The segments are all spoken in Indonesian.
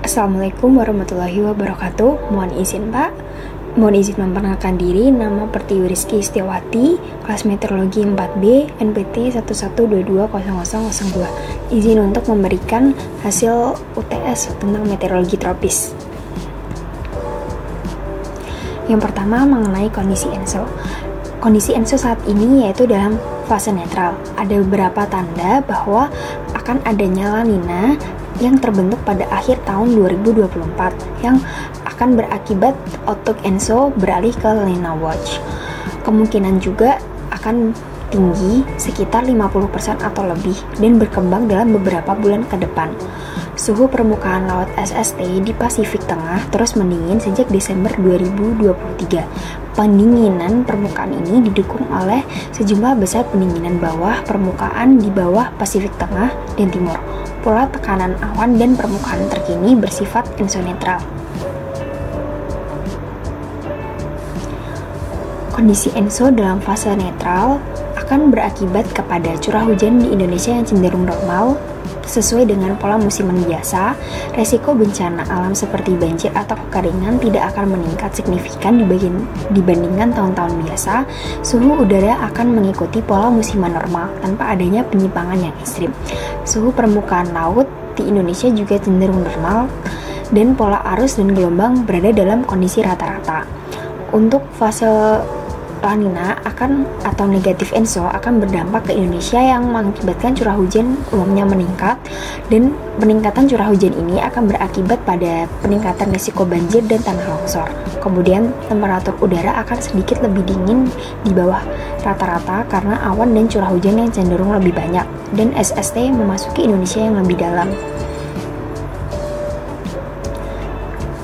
Assalamualaikum warahmatullahi wabarakatuh. Mohon izin memperkenalkan diri. Nama Pertiwi Rizky Setiawati, kelas meteorologi 4B, NPT 11220002. Izin untuk memberikan hasil UTS tentang meteorologi tropis. Yang pertama mengenai kondisi ENSO. Kondisi ENSO saat ini yaitu dalam fase netral. Ada beberapa tanda bahwa akan adanya La Nina yang terbentuk pada akhir tahun 2024 yang akan berakibat outlook ENSO beralih ke La Nina Watch. Kemungkinan juga akan tinggi sekitar 50% atau lebih dan berkembang dalam beberapa bulan ke depan. Suhu permukaan laut SST di Pasifik Tengah terus mendingin sejak Desember 2023. Pendinginan permukaan ini didukung oleh sejumlah besar pendinginan bawah permukaan di bawah Pasifik Tengah dan Timur. Pola tekanan awan dan permukaan terkini bersifat ensonetral. Kondisi ENSO dalam fase netral akan berakibat kepada curah hujan di Indonesia yang cenderung normal sesuai dengan pola musiman biasa. Resiko bencana alam seperti banjir atau kekeringan tidak akan meningkat signifikan dibandingkan tahun-tahun biasa. Suhu udara akan mengikuti pola musiman normal tanpa adanya penyimpangan yang ekstrim. Suhu permukaan laut di Indonesia juga cenderung normal dan pola arus dan gelombang berada dalam kondisi rata-rata. Untuk fase La Nina atau negatif ENSO akan berdampak ke Indonesia yang mengakibatkan curah hujan umumnya meningkat, dan peningkatan curah hujan ini akan berakibat pada peningkatan risiko banjir dan tanah longsor. Kemudian temperatur udara akan sedikit lebih dingin di bawah rata-rata karena awan dan curah hujan yang cenderung lebih banyak, dan SST memasuki Indonesia yang lebih dalam.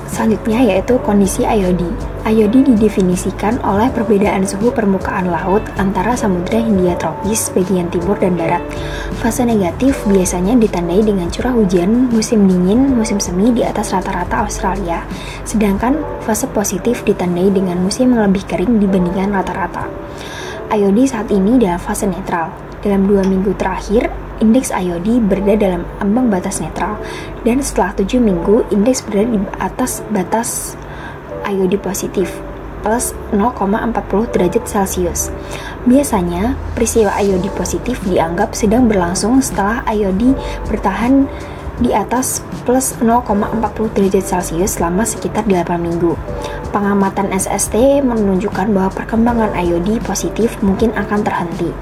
Selanjutnya yaitu kondisi IOD. IOD didefinisikan oleh perbedaan suhu permukaan laut antara Samudra Hindia tropis bagian timur dan barat. Fase negatif biasanya ditandai dengan curah hujan musim dingin, musim semi di atas rata-rata Australia. Sedangkan fase positif ditandai dengan musim yang lebih kering dibandingkan rata-rata. IOD saat ini dalam fase netral. Dalam 2 minggu terakhir, indeks IOD berada dalam ambang batas netral, dan setelah 7 minggu, indeks berada di atas batas IOD positif plus 0,40 derajat Celcius. Biasanya, peristiwa IOD positif dianggap sedang berlangsung setelah IOD bertahan di atas plus 0,40 derajat Celcius selama sekitar 8 minggu. Pengamatan SST menunjukkan bahwa perkembangan IOD positif mungkin akan terhenti.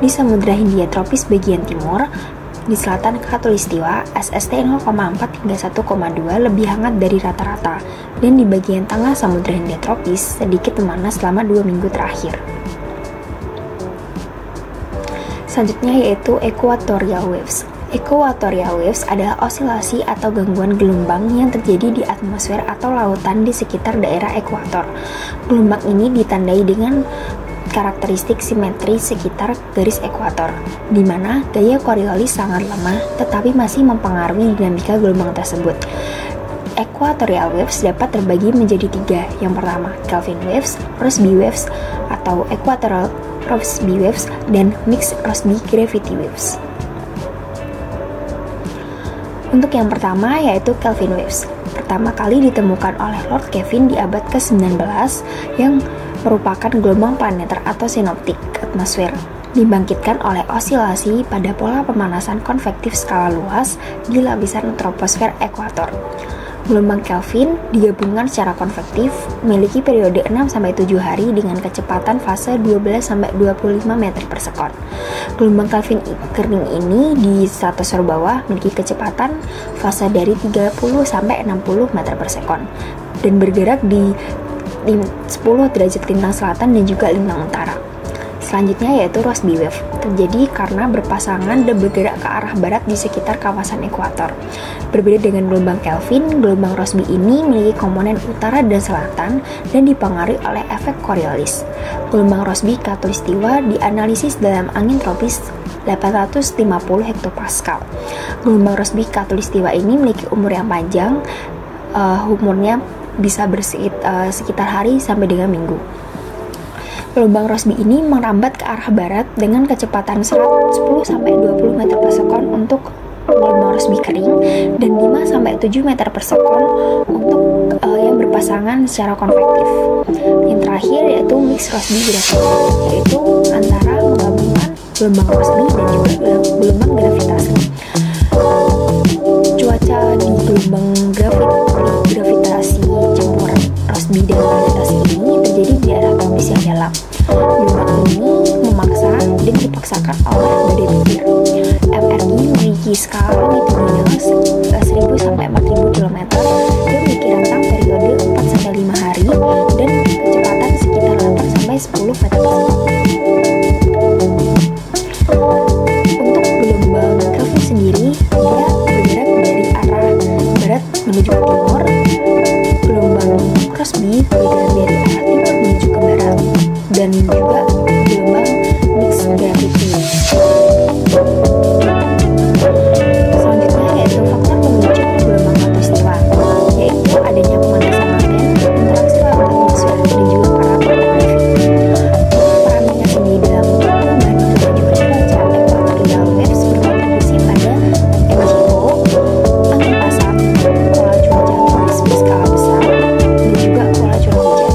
Di Samudra Hindia tropis bagian timur, di selatan Khatulistiwa, SST 0,4 hingga 1,2 lebih hangat dari rata-rata, dan di bagian tengah Samudra Hindia tropis sedikit memanas selama 2 minggu terakhir. Selanjutnya yaitu equatorial waves. Equatorial waves adalah osilasi atau gangguan gelombang yang terjadi di atmosfer atau lautan di sekitar daerah ekuator. Gelombang ini ditandai dengan karakteristik simetri sekitar garis ekuator, di mana gaya Coriolis sangat lemah tetapi masih mempengaruhi dinamika gelombang tersebut. Equatorial waves dapat terbagi menjadi 3. Yang pertama, Kelvin waves, Rossby waves atau equatorial Rossby waves, dan mixed Rossby gravity waves. Untuk yang pertama yaitu Kelvin waves. Pertama kali ditemukan oleh Lord Kelvin di abad ke-19 yang merupakan gelombang planeter atau sinoptik atmosfer, dibangkitkan oleh osilasi pada pola pemanasan konvektif skala luas di lapisan troposfer ekuator. Gelombang Kelvin digabungkan secara konvektif memiliki periode 6-7 hari dengan kecepatan fase 12-25 meter per sekon. Gelombang Kelvin kering ini di stratosfer bawah memiliki kecepatan fase dari 30-60 meter per sekon dan bergerak di 10 derajat lintang selatan dan juga lintang utara. Selanjutnya yaitu Rossby wave, terjadi karena berpasangan dan bergerak ke arah barat di sekitar kawasan ekuator. Berbeda dengan gelombang Kelvin, gelombang Rossby ini memiliki komponen utara dan selatan dan dipengaruhi oleh efek Coriolis. Gelombang Rossby khatulistiwa dianalisis dalam angin tropis 850 hektopascal. Gelombang Rossby khatulistiwa ini memiliki umur yang panjang, umurnya bisa sekitar hari sampai dengan minggu. Gelombang Rossby ini merambat ke arah barat dengan kecepatan 10-20 meter per sekon untuk gelombang Rossby kering, dan 5-7 meter per sekon untuk yang berpasangan secara konvektif. Yang terakhir yaitu mix Rossby gravity, yaitu antara menggabungkan gelombang Rossby dan juga gelombang gravitasi. Cuaca di gelombang gravitasi campur Rossby dan gravitasi ini terjadi di daerah tropis yang dalam. Gelombang ini memaksa dan dipaksakan oleh badai petir. MRI memiliki skala longitudinal 1000 sampai 4000 km yang memiliki rentang periode 4 sampai 5 hari dan kecepatan sekitar 8 sampai 10 meter per second. Untuk gelombang Kelvin sendiri, dia bergerak dari arah barat menuju ke timur. Gelombang Rossby bergerak dari arah timur menuju ke barat, dan juga gelombang mixed gravity. Selanjutnya yaitu faktor pemicu gelombang khatulistiwa, yaitu adanya pemanasan laten, interaksi lewat atmosfer, dan juga parabola. Perannya sendiri dalam perubahan juga cuaca equatorial waves berkontribusi pada MJO, angin pasat, pola cuaca tropis berskala besar, dan juga pola curah hujan.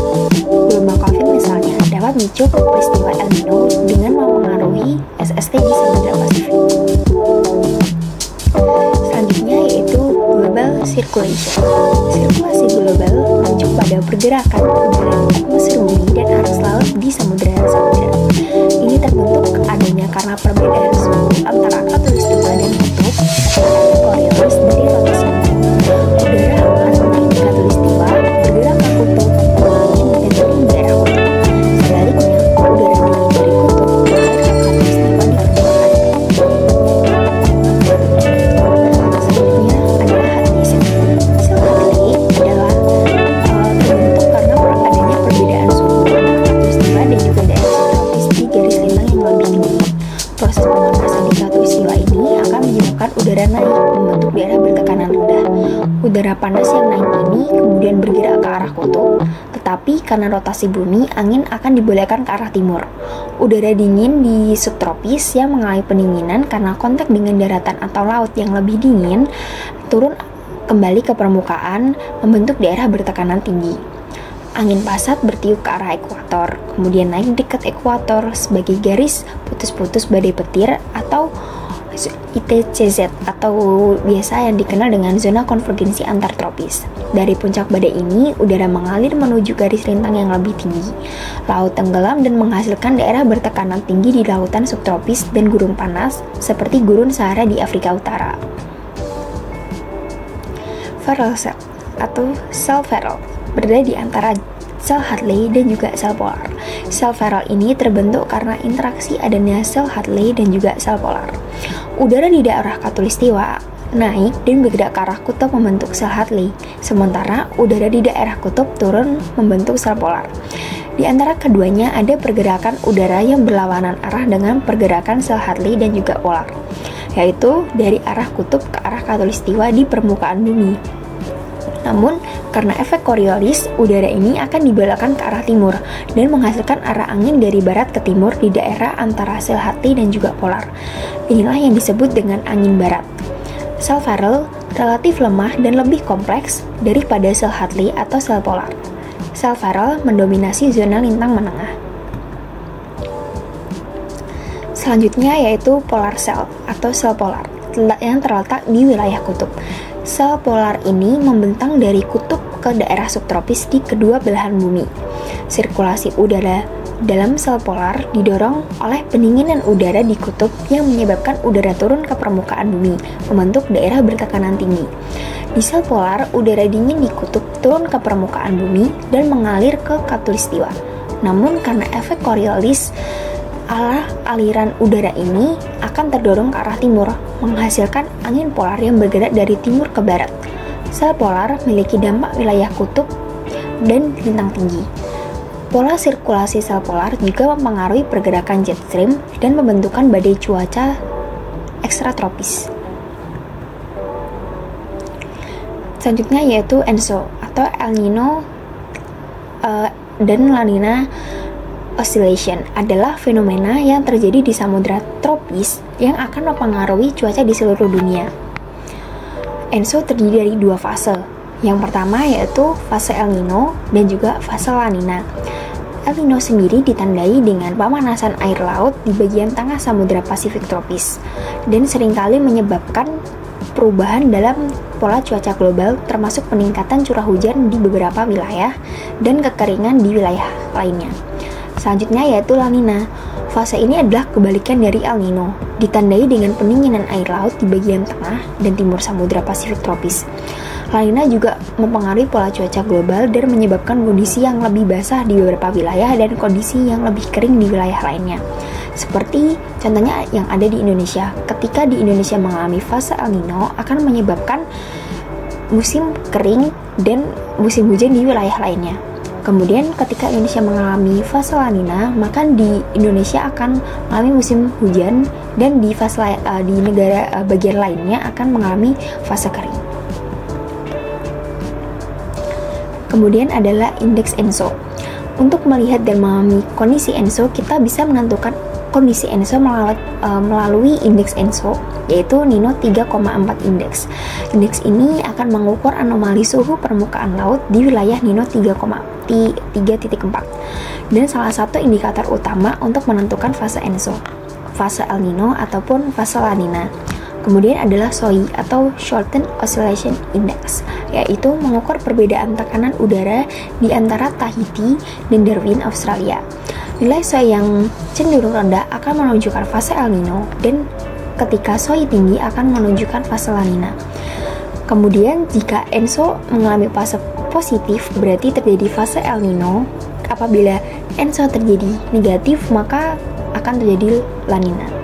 Gelombang Kelvin misalnya dapat memicu peristiwa El Nino dengan mempengaruhi SST di Samudra Pasifik. Selanjutnya yaitu global circulation. Sirkulasi global mengacu pada pergerakan udara di atmosfer bumi dan arus laut di samudra. Ini terbentuk adanya karena perbedaan suhu antara khatulistiwa dan kutub serta Coriolis dari rotasi bumi. Udara hangat naik di khatulistiwa bergerak ke kutub dan turun di daerah kutub. Sebaliknya, udara dingin dari kutub bergerak ke khatulistiwa di permukaan. Selanjutnya adalah Hadley. Sel Hadley adalah terbentuk karena adanya perbedaan suhu antara khatulistiwa dan juga daerah subtropis di garis lintang yang lebih tinggi. Proses pemanasan di khatulistiwa ini akan menyebabkan udara naik membentuk daerah bertekanan rendah. Udara panas yang naik ini kemudian bergerak ke arah kutub, tetapi karena rotasi bumi, angin akan dibolehkan ke arah timur. Udara dingin di subtropis yang mengalami pendinginan karena kontak dengan daratan atau laut yang lebih dingin turun kembali ke permukaan membentuk daerah bertekanan tinggi. Angin pasat bertiup ke arah ekuator, kemudian naik dekat ekuator sebagai garis putus-putus badai petir atau ITCZ atau biasa yang dikenal dengan zona konvergensi antar tropis. Dari puncak badai ini, udara mengalir menuju garis lintang yang lebih tinggi. Laut tenggelam dan menghasilkan daerah bertekanan tinggi di lautan subtropis dan gurun panas seperti gurun Sahara di Afrika Utara. Ferrel cell atau sel Ferrel berada di antara sel Hadley dan juga sel polar. Sel Ferrel ini terbentuk karena interaksi adanya sel Hadley dan juga sel polar. Udara di daerah khatulistiwa naik dan bergerak ke arah kutub membentuk sel Hadley, sementara udara di daerah kutub turun membentuk sel polar. Di antara keduanya ada pergerakan udara yang berlawanan arah dengan pergerakan sel Hadley dan juga polar, yaitu dari arah kutub ke arah khatulistiwa di permukaan bumi. Namun, karena efek Coriolis, udara ini akan dibelokkan ke arah timur dan menghasilkan arah angin dari barat ke timur di daerah antara sel Hadley dan juga polar. Inilah yang disebut dengan angin barat. Sel Ferrel relatif lemah dan lebih kompleks daripada sel Hadley atau sel polar. Sel Ferrel mendominasi zona lintang menengah. Selanjutnya yaitu polar cell atau sel polar yang terletak di wilayah kutub. Sel polar ini membentang dari kutub ke daerah subtropis di kedua belahan bumi. Sirkulasi udara dalam sel polar didorong oleh pendinginan udara di kutub yang menyebabkan udara turun ke permukaan bumi, membentuk daerah bertekanan tinggi. Di sel polar, udara dingin di kutub turun ke permukaan bumi dan mengalir ke khatulistiwa. Namun karena efek Coriolis, aliran udara ini akan terdorong ke arah timur, menghasilkan angin polar yang bergerak dari timur ke barat. Sel polar memiliki dampak wilayah kutub dan lintang tinggi. Pola sirkulasi sel polar juga mempengaruhi pergerakan jet stream dan pembentukan badai cuaca ekstratropis. Selanjutnya yaitu ENSO atau El Nino dan La Nina Oscillation adalah fenomena yang terjadi di samudra tropis yang akan mempengaruhi cuaca di seluruh dunia. ENSO terdiri dari dua fase. Yang pertama yaitu fase El Nino dan juga fase La Nina. El Nino sendiri ditandai dengan pemanasan air laut di bagian tengah samudra Pasifik tropis dan seringkali menyebabkan perubahan dalam pola cuaca global, termasuk peningkatan curah hujan di beberapa wilayah dan kekeringan di wilayah lainnya. Selanjutnya yaitu La Nina. Fase ini adalah kebalikan dari El Nino, ditandai dengan pendinginan air laut di bagian tengah dan timur samudra Pasifik tropis. La Nina juga mempengaruhi pola cuaca global dan menyebabkan kondisi yang lebih basah di beberapa wilayah dan kondisi yang lebih kering di wilayah lainnya. Seperti contohnya yang ada di Indonesia. Ketika di Indonesia mengalami fase El Nino akan menyebabkan musim kering dan musim hujan di wilayah lainnya. Kemudian ketika Indonesia mengalami fase La Nina, maka di Indonesia akan mengalami musim hujan dan di di negara bagian lainnya akan mengalami fase kering. Kemudian adalah indeks ENSO. Untuk melihat dan memahami kondisi ENSO, kita bisa menentukan kondisi ENSO melalui indeks ENSO, yaitu Nino 3,4 indeks. Indeks ini akan mengukur anomali suhu permukaan laut di wilayah Nino 3,4 dan salah satu indikator utama untuk menentukan fase ENSO, fase El Nino ataupun fase La Nina. Kemudian adalah SOI atau Shortened Oscillation Index, yaitu mengukur perbedaan tekanan udara di antara Tahiti dan Darwin, Australia. Nilai SOI yang cenderung rendah akan menunjukkan fase El Nino dan ketika SOI tinggi akan menunjukkan fase La Nina. Kemudian jika ENSO mengalami fase positif berarti terjadi fase El Nino. Apabila ENSO terjadi negatif maka akan terjadi La Nina.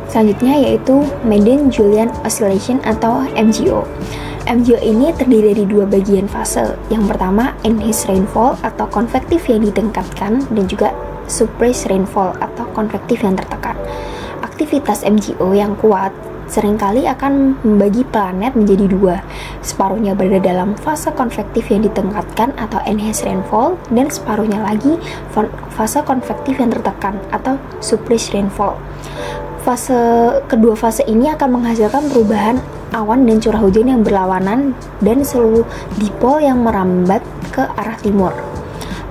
Selanjutnya yaitu Madden-Julian Oscillation atau MJO. MJO ini terdiri dari dua bagian fase. Yang pertama enhanced rainfall atau konvektif yang ditingkatkan dan juga suppressed rainfall atau konvektif yang tertekan. Aktivitas MJO yang kuat seringkali akan membagi planet menjadi dua. Separuhnya berada dalam fase konvektif yang ditingkatkan atau enhanced rainfall dan separuhnya lagi fase konvektif yang tertekan atau suppressed rainfall. Kedua fase ini akan menghasilkan perubahan awan dan curah hujan yang berlawanan dan seluruh dipol yang merambat ke arah timur.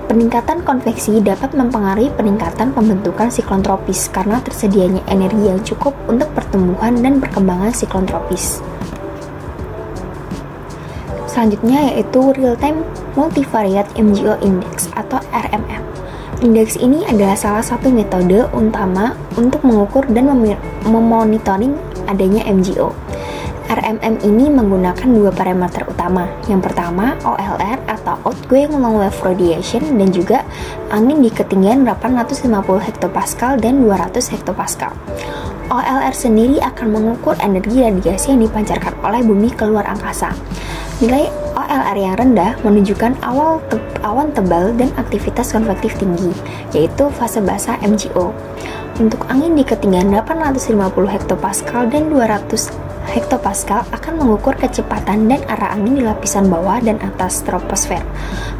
Peningkatan konveksi dapat mempengaruhi peningkatan pembentukan siklon tropis karena tersedianya energi yang cukup untuk pertumbuhan dan perkembangan siklon tropis. Selanjutnya yaitu Real Time Multivariate MJO Index atau RMM. Indeks ini adalah salah satu metode utama untuk mengukur dan memonitoring adanya MJO. RMM ini menggunakan dua parameter utama. Yang pertama, OLR atau Outgoing Long Wave Radiation dan juga angin di ketinggian 850 hektopascal dan 200 hektopascal. OLR sendiri akan mengukur energi radiasi yang dipancarkan oleh bumi keluar angkasa. Nilai OLR yang rendah menunjukkan awan tebal dan aktivitas konvektif tinggi, yaitu fase basah MJO. Untuk angin di ketinggian 850 hektopascal dan 200 hektopascal akan mengukur kecepatan dan arah angin di lapisan bawah dan atas troposfer.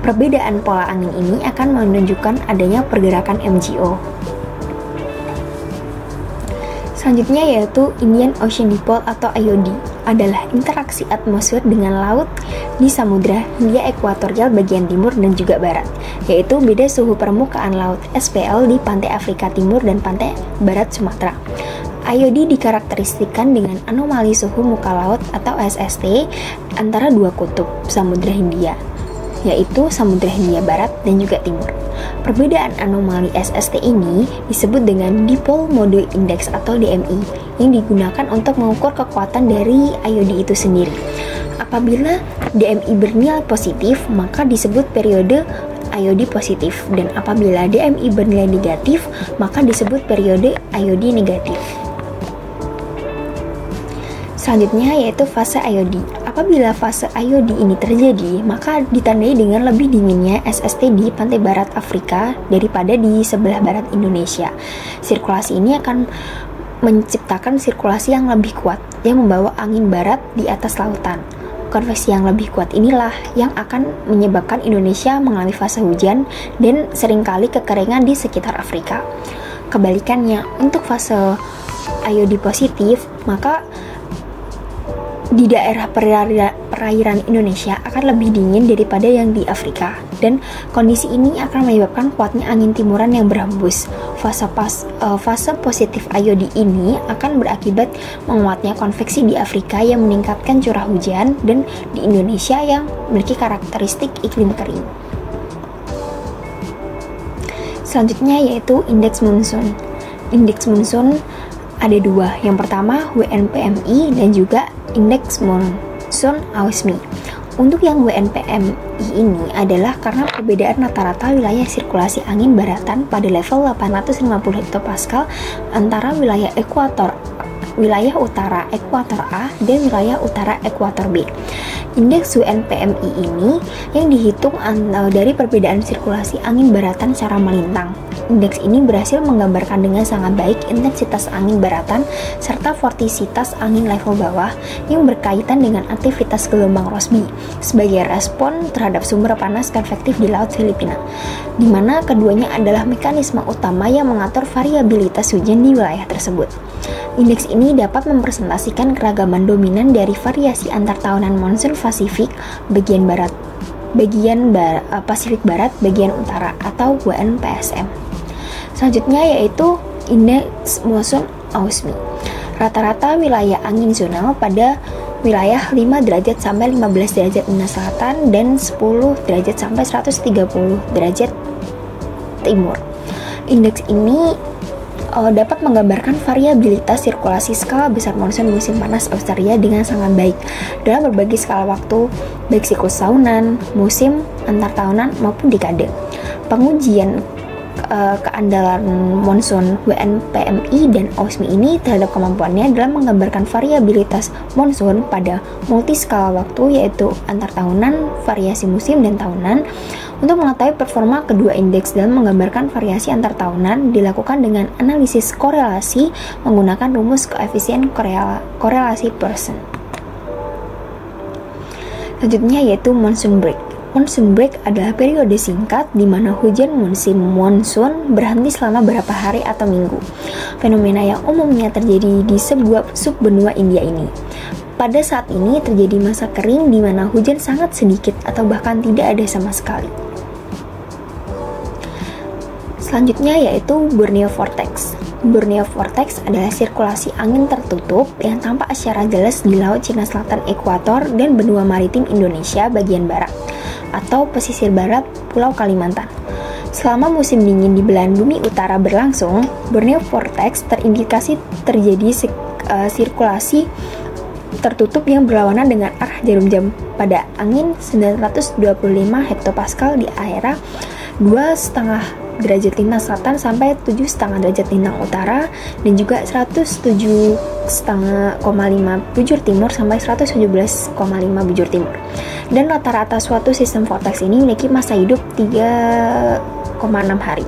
Perbedaan pola angin ini akan menunjukkan adanya pergerakan MJO. Selanjutnya yaitu Indian Ocean Dipole atau IOD, adalah interaksi atmosfer dengan laut di Samudra Hindia Ekuatorial bagian timur dan juga barat, yaitu beda suhu permukaan laut SPL di pantai Afrika Timur dan pantai barat Sumatera. IOD dikarakteristikan dengan anomali suhu muka laut atau SST antara dua kutub Samudra Hindia, yaitu Samudra Hindia Barat dan juga Timur. Perbedaan anomali SST ini disebut dengan Dipole Mode Index atau DMI yang digunakan untuk mengukur kekuatan dari IOD itu sendiri. Apabila DMI bernilai positif, maka disebut periode IOD positif, dan apabila DMI bernilai negatif, maka disebut periode IOD negatif. Selanjutnya yaitu fase IOD. Apabila fase IOD ini terjadi, maka ditandai dengan lebih dinginnya SST di pantai barat Afrika daripada di sebelah barat Indonesia. Sirkulasi ini akan menciptakan sirkulasi yang lebih kuat yang membawa angin barat di atas lautan. Konveksi yang lebih kuat inilah yang akan menyebabkan Indonesia mengalami fase hujan dan seringkali kekeringan di sekitar Afrika. Kebalikannya, untuk fase iodi positif, maka di daerah perairan Indonesia akan lebih dingin daripada yang di Afrika, dan kondisi ini akan menyebabkan kuatnya angin timuran yang berhembus. Fase positif iodi ini akan berakibat menguatnya konveksi di Afrika yang meningkatkan curah hujan, dan di Indonesia yang memiliki karakteristik iklim kering. Selanjutnya yaitu indeks monsun. Indeks monsun ada dua. Yang pertama WNPMI dan juga indeks monsun AUSMI. Untuk yang WNPMI ini adalah karena perbedaan rata-rata wilayah sirkulasi angin baratan pada level 850 hektopascal antara wilayah utara ekuator A dan wilayah utara ekuator B. Indeks WNPMI ini yang dihitung dari perbedaan sirkulasi angin baratan secara melintang. Indeks ini berhasil menggambarkan dengan sangat baik intensitas angin baratan serta vortisitas angin level bawah yang berkaitan dengan aktivitas gelombang Rossby sebagai respon terhadap sumber panas konvektif di Laut Filipina, di mana keduanya adalah mekanisme utama yang mengatur variabilitas hujan di wilayah tersebut. Indeks ini dapat mempresentasikan keragaman dominan dari variasi antar tahunan monsun Pasifik bagian barat, Pasifik Barat bagian utara atau WNPSM. Selanjutnya yaitu indeks monsun AUSMI. Rata-rata wilayah angin zonal pada wilayah 5 derajat sampai 15 derajat Indonesia Selatan dan 10 derajat sampai 130 derajat timur. Indeks ini dapat menggambarkan variabilitas sirkulasi skala besar monsun musim panas Australia dengan sangat baik dalam berbagai skala waktu, baik siklus tahunan, musim, antar tahunan, maupun dekade. Pengujian keandalan monsun WNPMI dan AUSMI ini terhadap kemampuannya dalam menggambarkan variabilitas monsun pada multi skala waktu, yaitu antar tahunan, variasi musim, dan tahunan. Untuk mengetahui performa kedua indeks dalam menggambarkan variasi antar tahunan dilakukan dengan analisis korelasi menggunakan rumus koefisien korelasi Pearson. Selanjutnya yaitu monsoon break. Monsoon break adalah periode singkat di mana hujan musim monsun berhenti selama beberapa hari atau minggu. Fenomena yang umumnya terjadi di sebuah subbenua India ini. Pada saat ini terjadi masa kering di mana hujan sangat sedikit atau bahkan tidak ada sama sekali. Selanjutnya yaitu Borneo Vortex. Borneo Vortex adalah sirkulasi angin tertutup yang tampak secara jelas di Laut Cina Selatan Ekuator dan benua maritim Indonesia bagian barat atau pesisir barat Pulau Kalimantan. Selama musim dingin di belahan bumi utara berlangsung, Borneo Vortex terindikasi terjadi sirkulasi tertutup yang berlawanan dengan arah jarum jam pada angin 925 hektopascal di area 2,5 derajat lintang selatan sampai 7,5 derajat lintang utara, dan juga 107,5 bujur timur sampai 117,5 bujur timur. Dan rata-rata suatu sistem vortex ini memiliki masa hidup 3,6 hari.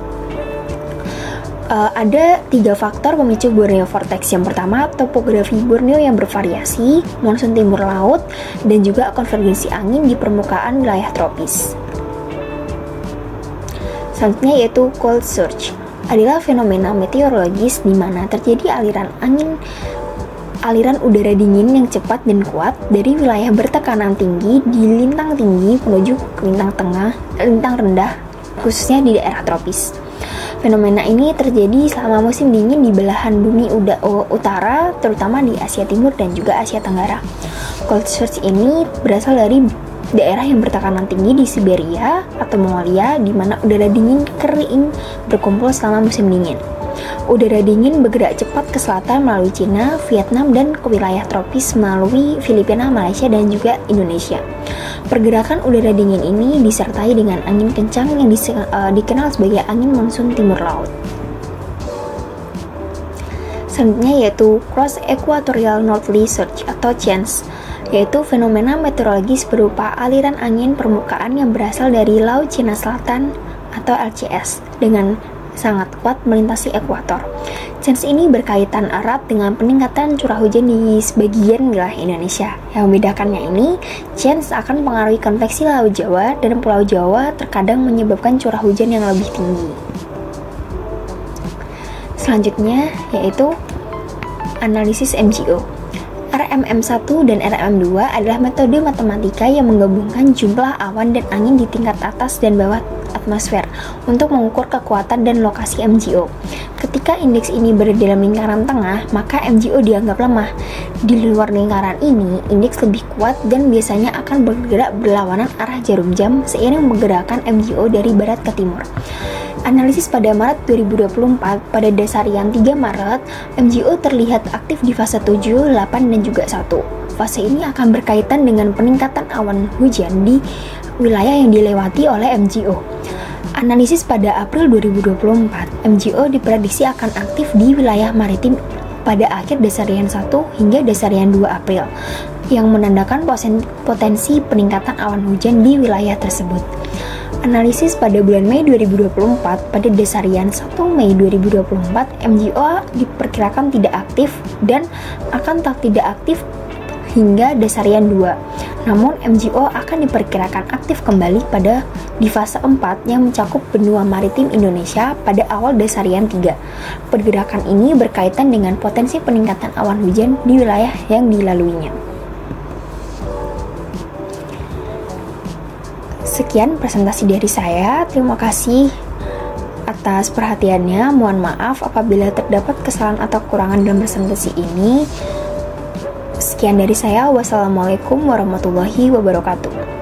Ada 3 faktor pemicu Borneo Vortex. Yang pertama, topografi Borneo yang bervariasi, monsun timur laut, dan juga konvergensi angin di permukaan wilayah tropis. Selanjutnya yaitu cold surge, adalah fenomena meteorologis di mana terjadi aliran udara dingin yang cepat dan kuat dari wilayah bertekanan tinggi di lintang tinggi menuju ke lintang rendah, khususnya di daerah tropis. Fenomena ini terjadi selama musim dingin di belahan bumi utara, terutama di Asia Timur dan juga Asia Tenggara. Cold surge ini berasal dari daerah yang bertekanan tinggi di Siberia atau Mongolia, di mana udara dingin kering berkumpul selama musim dingin. Udara dingin bergerak cepat ke selatan melalui Cina, Vietnam, dan ke wilayah tropis melalui Filipina, Malaysia, dan juga Indonesia. Pergerakan udara dingin ini disertai dengan angin kencang yang dikenal sebagai angin monsun timur laut. Selanjutnya yaitu Cross Equatorial Northerly Surge atau CENS, yaitu fenomena meteorologis berupa aliran angin permukaan yang berasal dari Laut Cina Selatan atau LCS dengan sangat kuat melintasi ekuator. Chance ini berkaitan erat dengan peningkatan curah hujan di sebagian wilayah Indonesia. Yang membedakannya ini, chance akan mempengaruhi konveksi Laut Jawa dan Pulau Jawa terkadang menyebabkan curah hujan yang lebih tinggi. Selanjutnya yaitu analisis MJO. RMM1 dan RMM2 adalah metode matematika yang menggabungkan jumlah awan dan angin di tingkat atas dan bawah atmosfer untuk mengukur kekuatan dan lokasi MJO. Ketika indeks ini berada dalam lingkaran tengah, maka MJO dianggap lemah. Di luar lingkaran ini, indeks lebih kuat dan biasanya akan bergerak berlawanan arah jarum jam seiring menggerakkan MJO dari barat ke timur. Analisis pada Maret 2024, pada dasarian 3 Maret, MJO terlihat aktif di fase 7, 8, dan juga 1. Fase ini akan berkaitan dengan peningkatan awan hujan di wilayah yang dilewati oleh MJO. Analisis pada April 2024, MJO diprediksi akan aktif di wilayah maritim pada akhir dasarian 1 hingga dasarian 2 April, yang menandakan potensi peningkatan awan hujan di wilayah tersebut. Analisis pada bulan Mei 2024, pada dasarian 1 Mei 2024, MJO diperkirakan tidak aktif dan akan tidak aktif hingga dasarian 2. Namun MJO akan diperkirakan aktif kembali di fase 4 yang mencakup benua maritim Indonesia pada awal dasarian 3. Pergerakan ini berkaitan dengan potensi peningkatan awan hujan di wilayah yang dilaluinya. Sekian presentasi dari saya. Terima kasih atas perhatiannya. Mohon maaf apabila terdapat kesalahan atau kekurangan dalam presentasi ini. Sekian dari saya. Wassalamualaikum warahmatullahi wabarakatuh.